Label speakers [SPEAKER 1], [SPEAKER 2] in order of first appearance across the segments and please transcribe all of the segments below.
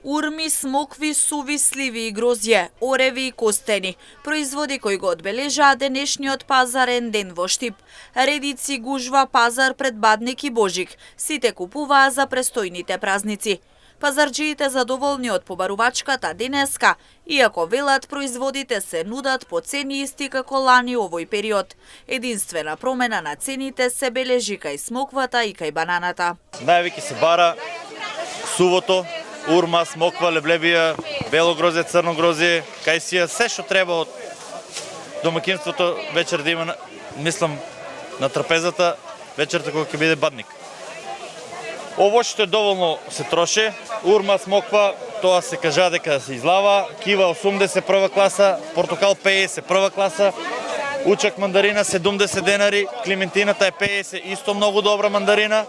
[SPEAKER 1] Урми, смокви, суви, сливи и грозје, ореви и костени, производи кои го одбележаа денешниот пазарен ден во Штип. Редици, гужва, пазар пред Бадник и Божик. Сите купуваа за престојните празници. Пазарџиите задоволни од побарувачката денеска, иако велат производите се нудат по цени исти како лани овој период. Единствена промена на цените се бележи кај смоквата и кај бананата.
[SPEAKER 2] Највеќе се бара сувото, урма, смоква, леблебија, бело грозје, црно грозје, кајсија, се што треба од домаќинството вечер да има, мислам, на трапезата вечерта кога ќе биде Бадник. Ово што е доволно се троше, урма, смоква, тоа се кажа дека се излава, кива 80 прва класа, портокал 50 прва класа, учак мандарина 70 денари, клементината е 50, исто многу добра мандарина,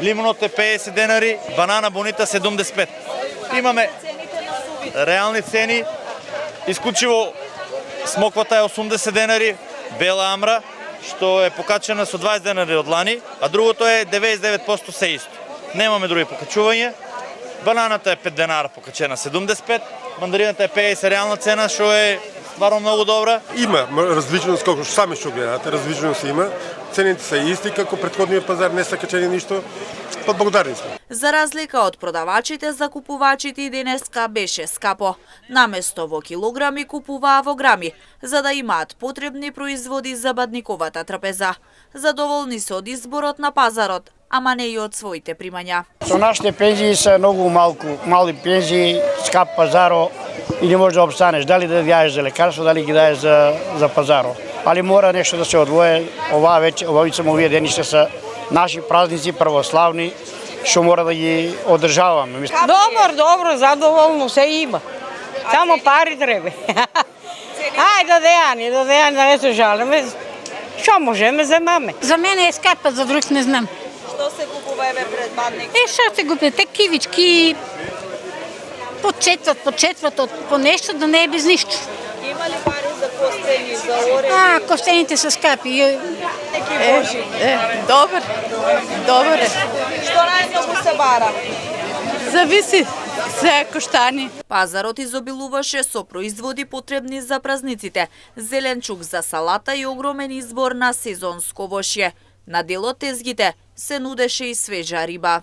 [SPEAKER 2] лимонот е 50 денари, банана бонита 75. Имаме реални цени, исклучиво смоквата е 80 денари, бела амра, што е покачена со 20 денари од лани, а другото е 99% се исто. Немаме други покачување. Бананата е 5 денара покачена 75, мандарината е 50 реална цена, што е стварно многу добра.
[SPEAKER 3] Има различност, како што сами што гледате, различност има. Цените се исти како претходниот пазар, не се качени ништо. Благодарни сме.
[SPEAKER 1] За разлика од продавачите, закупувачите и денеска беше скапо. Наместо во килограми купуваа во грами, за да имаат потребни производи за Бадниковата трапеза. Задоволни се од изборот на пазарот, ама не и од своите примања.
[SPEAKER 4] Со нашите пензии се многу мали пензии, скап пазаро и не можеш да обстанеш. Дали да јаеш за лекарство, дали ги даеш за пазаро. Али мора нешто да се одвое. Овие дени ще се наши празници православни, што мора да ги одржаваме.
[SPEAKER 5] Добро, задоволно се има. Само пари треба. Ајде до дејани, да не се жалиме. Што можеме, земаме.
[SPEAKER 6] За мене е скапа, за друг не знам.
[SPEAKER 1] Што се купува еве пред Бадник?
[SPEAKER 6] Што се купува? Те кивички, по четврт, по нешто, да не е без ништо.
[SPEAKER 1] Има ли пари за костени, за ореви?
[SPEAKER 6] Костените се скапи.
[SPEAKER 7] Добар е.
[SPEAKER 1] Што најмногу се бара?
[SPEAKER 7] Зависи, се е коштани.
[SPEAKER 1] Пазарот изобилуваше со производи потребни за празниците, зеленчук за салата и огромен избор на сезонско вошје. На дел од тезгите се нудеше и свежа риба.